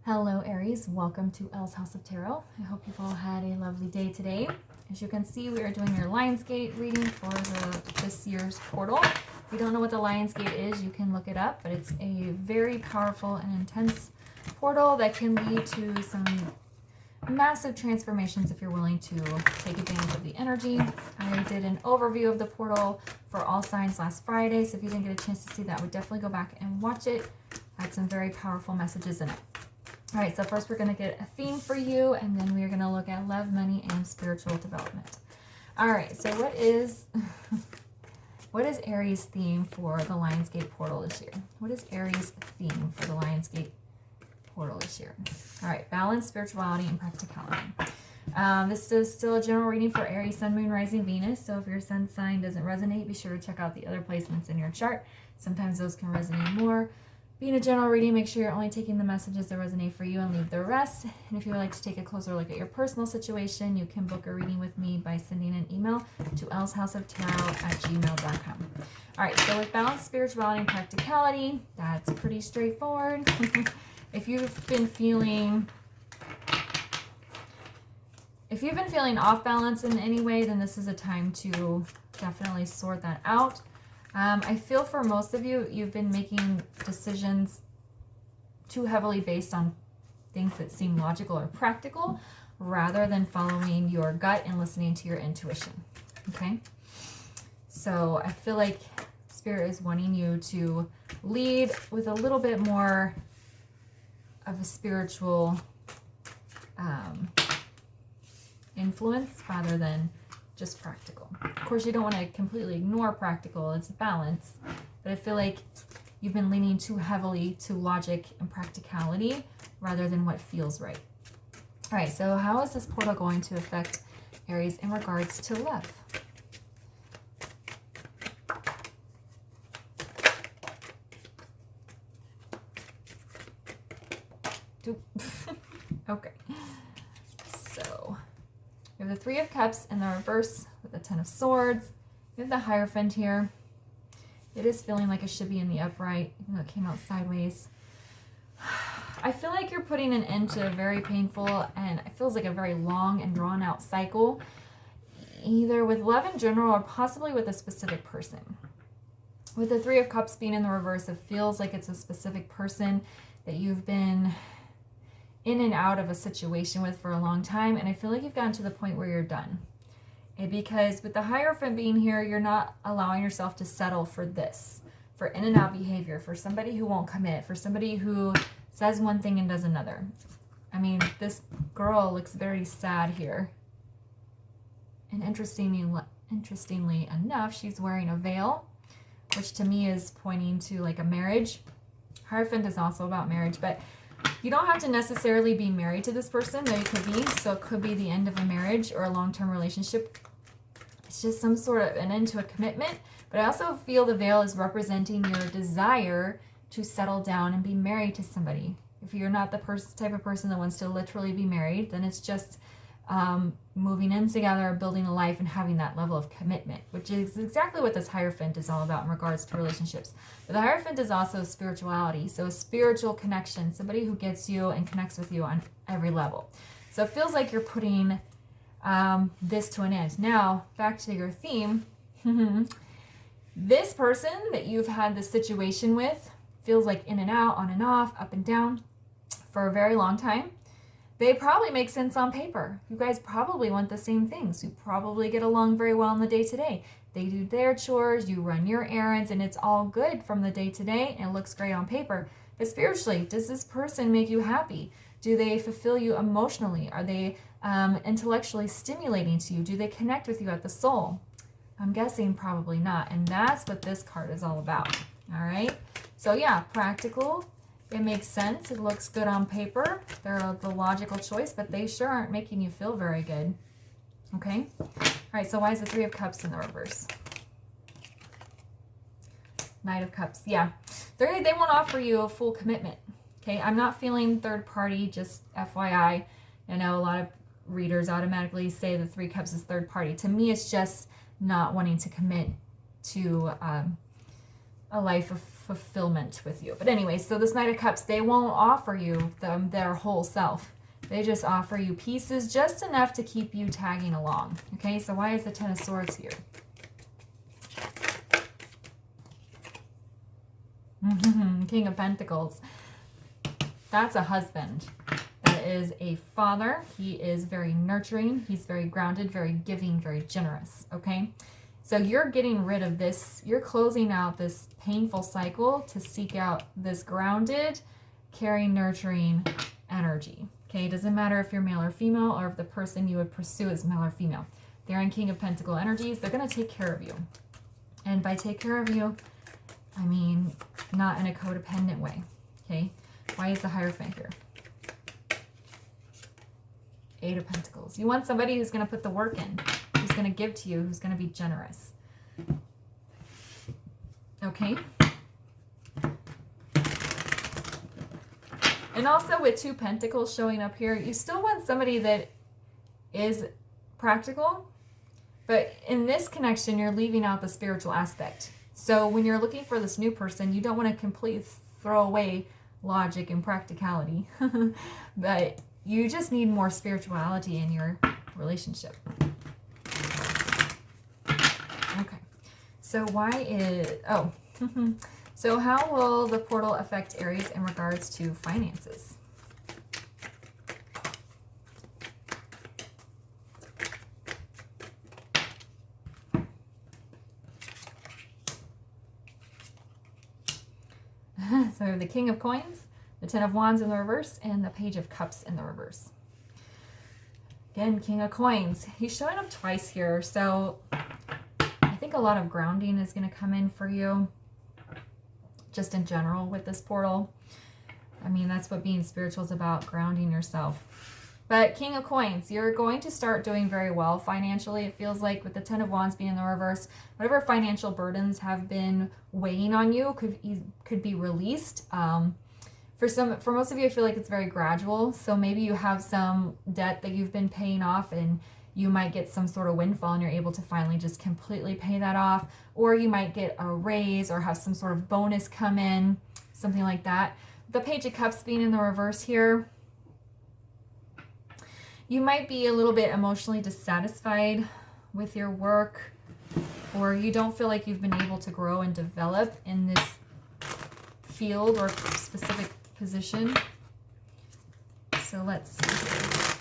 Hello Aries, welcome to Elle's House of Tarot. I hope you've all had a lovely day today. As you can see, we are doing your Lionsgate reading for this year's portal. If you don't know what the Lionsgate is, you can look it up, but it's a very powerful and intense portal that can lead to some massive transformations if you're willing to take advantage of the energy. I did an overview of the portal for all signs last Friday, so if you didn't get a chance to see that, I would definitely go back and watch it. I had some very powerful messages in it. All right, so first we're going to get a theme for you, and then we're going to look at love, money, and spiritual development. All right, so what is Aries' theme for the Lionsgate portal this year? What is Aries' theme for the Lionsgate portal this year? All right, balance, spirituality, and practicality. This is still a general reading for Aries, Sun, Moon, Rising, Venus. So if your sun sign doesn't resonate, be sure to check out the other placements in your chart. Sometimes those can resonate more. Being a general reading, make sure you're only taking the messages that resonate for you and leave the rest. And if you would like to take a closer look at your personal situation, you can book a reading with me by sending an email to ellshouseoftarot@gmail.com. All right, so with balance, spirituality, and practicality, that's pretty straightforward. If you've been feeling off balance in any way, then this is a time to definitely sort that out. I feel for most of you, you've been making decisions too heavily based on things that seem logical or practical rather than following your gut and listening to your intuition. Okay? So I feel like Spirit is wanting you to lead with a little bit more of a spiritual influence rather than just practical. Of course, you don't want to completely ignore practical, it's balance, but I feel like you've been leaning too heavily to logic and practicality rather than what feels right. All right, so how is this portal going to affect Aries in regards to love? Okay. So we have the Three of Cups in the reverse with the Ten of Swords. We have the Hierophant here. It is feeling like it should be in the upright, even though it came out sideways. I feel like you're putting an end to a very painful and it feels like a very long and drawn out cycle, either with love in general or possibly with a specific person. With the Three of Cups being in the reverse, it feels like it's a specific person that you've been in and out of a situation with for a long time, and I feel like you've gotten to the point where you're done. Because with the Hierophant being here, you're not allowing yourself to settle for this, for in and out behavior, for somebody who won't commit, for somebody who says one thing and does another. I mean, this girl looks very sad here. And interestingly enough, she's wearing a veil, which to me is pointing to like a marriage. Hierophant is also about marriage, but you don't have to necessarily be married to this person, though you could be. So it could be the end of a marriage or a long-term relationship. It's just some sort of an end to a commitment. But I also feel the veil is representing your desire to settle down and be married to somebody. If you're not the type of person that wants to literally be married, then it's just moving in together, building a life, and having that level of commitment, which is exactly what this Hierophant is all about in regards to relationships. But the Hierophant is also spirituality, so a spiritual connection, somebody who gets you and connects with you on every level. So it feels like you're putting this to an end. Now, back to your theme. This person that you've had this situation with feels like in and out, on and off, up and down for a very long time. They probably make sense on paper. You guys probably want the same things. You probably get along very well in the day-to-day. They do their chores, you run your errands, and it's all good from the day-to-day, and it looks great on paper. But spiritually, does this person make you happy? Do they fulfill you emotionally? Are they intellectually stimulating to you? Do they connect with you at the soul? I'm guessing probably not, and that's what this card is all about. All right? So yeah, practical. It makes sense. It looks good on paper. They're the logical choice, but they sure aren't making you feel very good. Okay? All right, so why is the Three of Cups in the reverse? Knight of Cups. Yeah. They won't offer you a full commitment. Okay? I'm not feeling third party, just FYI. I know a lot of readers automatically say the Three Cups is third party. To me, it's just not wanting to commit to a life of fulfillment with you. But anyway, so this Knight of Cups, they won't offer you their whole self. They just offer you pieces, just enough to keep you tagging along. Okay, so why is the Ten of Swords here? King of Pentacles. That's a husband. That is a father. He is very nurturing. He's very grounded, very giving, very generous. Okay, so you're getting rid of this. You're closing out this painful cycle to seek out this grounded, caring, nurturing energy. Okay, it doesn't matter if you're male or female, or if the person you would pursue is male or female. They're in King of Pentacle energies. They're going to take care of you. And by take care of you, I mean not in a codependent way. Okay, why is the Hierophant here? Eight of Pentacles. You want somebody who's going to put the work in, who's going to give to you, who's going to be generous. Okay. And also with two Pentacles showing up here, you still want somebody that is practical, but in this connection, you're leaving out the spiritual aspect. So when you're looking for this new person, you don't want to completely throw away logic and practicality, but you just need more spirituality in your relationship. Okay, so why is, oh, so how will the portal affect Aries in regards to finances? So the King of Coins, the Ten of Wands in the reverse, and the Page of Cups in the reverse. Again, King of Coins. He's showing up twice here, so I think a lot of grounding is going to come in for you, just in general with this portal. I mean, that's what being spiritual is about, grounding yourself. But King of Coins, you're going to start doing very well financially. It feels like with the Ten of Wands being in the reverse, whatever financial burdens have been weighing on you could be released. For most of you, I feel like it's very gradual. So maybe you have some debt that you've been paying off, and you might get some sort of windfall and you're able to finally just completely pay that off. Or you might get a raise or have some sort of bonus come in, something like that. The Page of Cups being in the reverse here, you might be a little bit emotionally dissatisfied with your work, or you don't feel like you've been able to grow and develop in this field or specific position. So let's see here.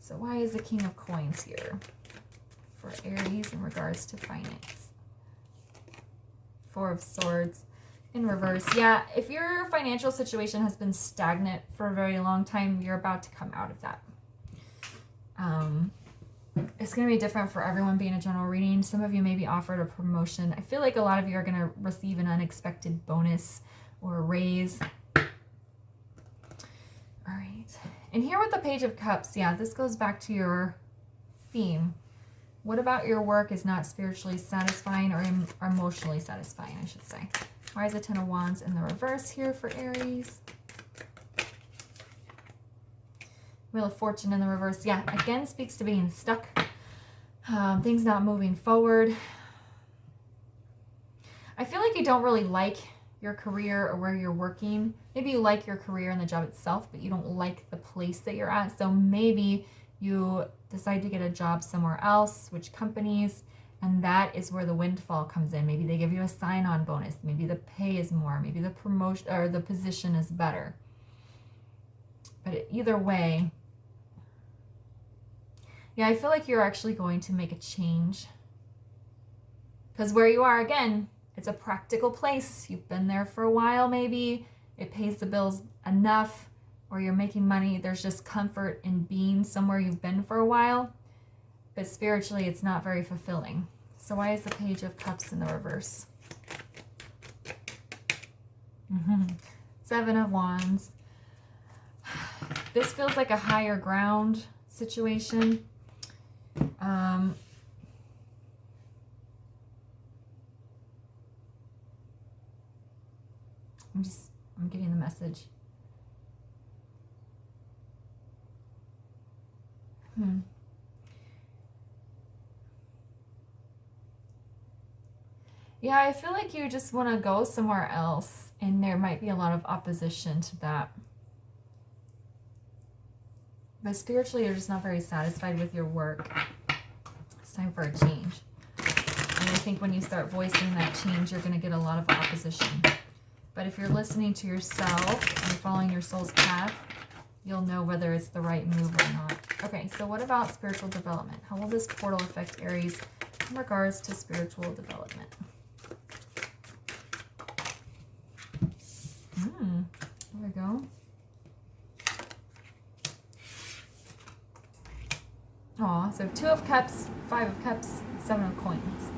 So why is the King of Coins here for Aries in regards to finance? Four of Swords in reverse. Yeah, if your financial situation has been stagnant for a very long time, you're about to come out of that. It's going to be different for everyone being a general reading. Some of you may be offered a promotion. I feel like a lot of you are going to receive an unexpected bonus or a raise. All right. And here with the Page of Cups, yeah, this goes back to your theme. What about your work is not spiritually satisfying or emotionally satisfying, I should say. Why is the Ten of Wands in the reverse here for Aries? Wheel of Fortune in the reverse. Yeah, again, speaks to being stuck. Things not moving forward. I feel like you don't really like your career or where you're working. Maybe you like your career and the job itself, but you don't like the place that you're at. So maybe you decide to get a job somewhere else, switch companies, and that is where the windfall comes in. Maybe they give you a sign-on bonus. Maybe the pay is more. Maybe the promotion or the position is better. But either way, yeah, I feel like you're actually going to make a change. Because where you are, again, it's a practical place. You've been there for a while, maybe. It pays the bills enough, or you're making money. There's just comfort in being somewhere you've been for a while. But spiritually, it's not very fulfilling. So why is the Page of Cups in the reverse? Seven of Wands. This feels like a higher ground situation. I'm getting the message. Yeah, I feel like you just want to go somewhere else, and there might be a lot of opposition to that. But spiritually, you're just not very satisfied with your work. It's time for a change. And I think when you start voicing that change, you're going to get a lot of opposition. But if you're listening to yourself and following your soul's path, you'll know whether it's the right move or not. Okay, so what about spiritual development? How will this portal affect Aries in regards to spiritual development? There we go. Aw, so 2 of Cups, 5 of Cups, 7 of Coins.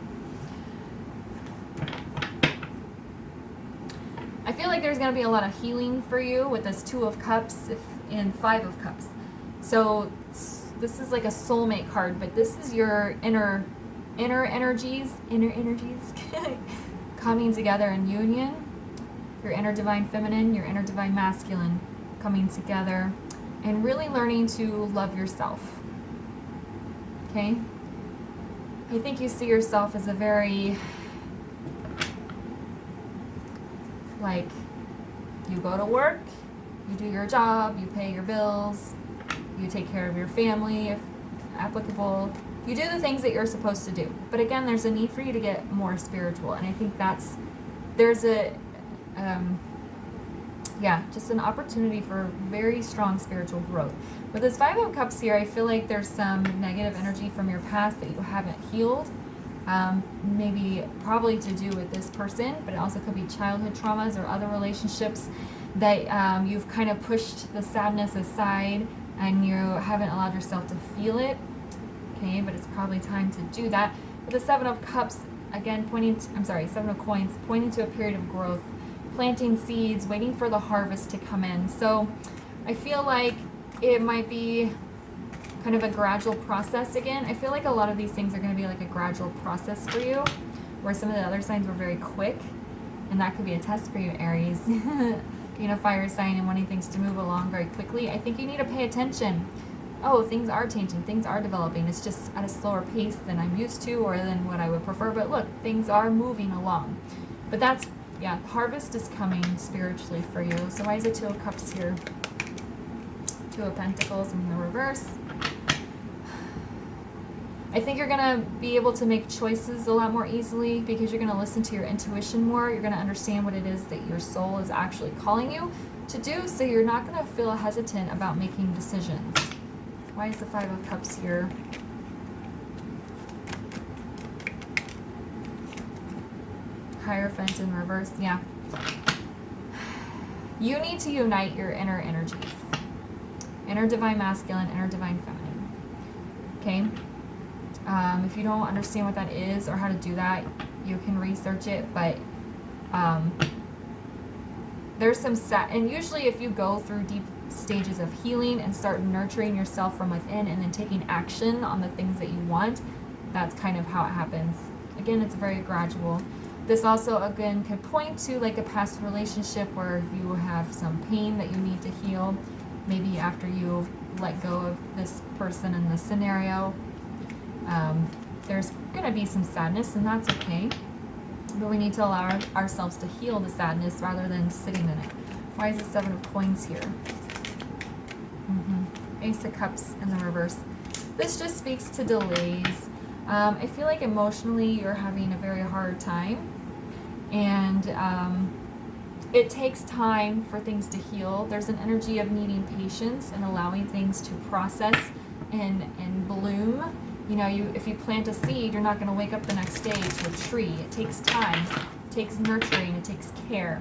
I feel like there's going to be a lot of healing for you with this 2 of Cups and 5 of Cups. So this is like a soulmate card, but this is your inner energies coming together in union. Your inner divine feminine, your inner divine masculine coming together and really learning to love yourself. Okay? I think you see yourself as a very, like, you go to work, you do your job, you pay your bills, you take care of your family if applicable. You do the things that you're supposed to do. But again, there's a need for you to get more spiritual. And I think there's a, just an opportunity for very strong spiritual growth. With this 5 of Cups here, I feel like there's some negative energy from your past that you haven't healed. Maybe probably to do with this person, but it also could be childhood traumas or other relationships that you've kind of pushed the sadness aside and you haven't allowed yourself to feel it. Okay, but it's probably time to do that. With the 7 of Cups, again, 7 of Coins, pointing to a period of growth, planting seeds, waiting for the harvest to come in. So I feel like it might be kind of a gradual process again. I feel like a lot of these things are going to be like a gradual process for you, where some of the other signs were very quick, and that could be a test for you, Aries. Being a fire sign and wanting things to move along very quickly, I think you need to pay attention. Oh, things are changing, things are developing. It's just at a slower pace than I'm used to or than what I would prefer, but look, things are moving along. But that's, harvest is coming spiritually for you. So why is it 2 of Cups here? 2 of Pentacles in the reverse. I think you're going to be able to make choices a lot more easily because you're going to listen to your intuition more. You're going to understand what it is that your soul is actually calling you to do, so you're not going to feel hesitant about making decisions. Why is the 5 of Cups here? Hierophant in reverse. Yeah. You need to unite your inner energies. Inner divine masculine, inner divine feminine. Okay? If you don't understand what that is or how to do that, you can research it, but there's some and usually if you go through deep stages of healing and start nurturing yourself from within and then taking action on the things that you want, that's kind of how it happens. Again, it's very gradual. This also, again, could point to like a past relationship where you have some pain that you need to heal, maybe after you let go of this person in this scenario. There's going to be some sadness, and that's okay. But we need to allow ourselves to heal the sadness rather than sitting in it. Why is the 7 of Coins here? Ace of Cups in the reverse. This just speaks to delays. I feel like emotionally you're having a very hard time. And it takes time for things to heal. There's an energy of needing patience and allowing things to process and bloom. You know, if you plant a seed, you're not going to wake up the next day to a tree. It takes time. It takes nurturing. It takes care.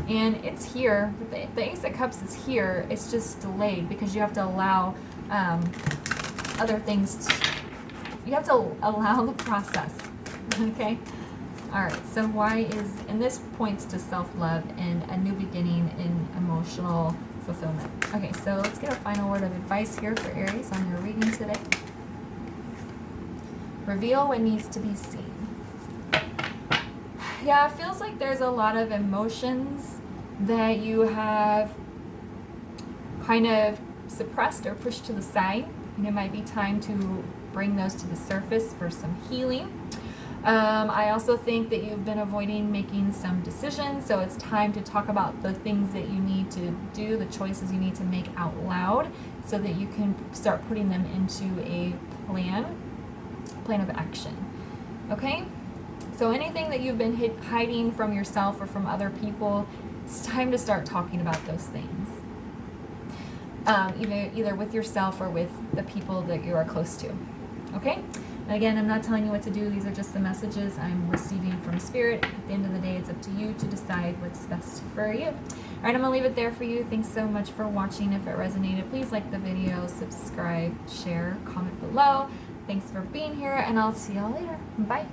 And it's here. The Ace of Cups is here. It's just delayed because you have to allow other things. You have to allow the process. Okay? All right. So and this points to self-love and a new beginning in emotional fulfillment. Okay. So let's get a final word of advice here for Aries on your reading today. Reveal what needs to be seen. Yeah, it feels like there's a lot of emotions that you have kind of suppressed or pushed to the side, and it might be time to bring those to the surface for some healing. I also think that you've been avoiding making some decisions, so it's time to talk about the things that you need to do, the choices you need to make out loud, so that you can start putting them into a plan of action. Okay? So anything that you've been hiding from yourself or from other people, it's time to start talking about those things. Either with yourself or with the people that you are close to. Okay? And again, I'm not telling you what to do. These are just the messages I'm receiving from Spirit. At the end of the day, it's up to you to decide what's best for you. All right, I'm going to leave it there for you. Thanks so much for watching. If it resonated, please like the video, subscribe, share, comment below. Thanks for being here, and I'll see y'all later. Bye.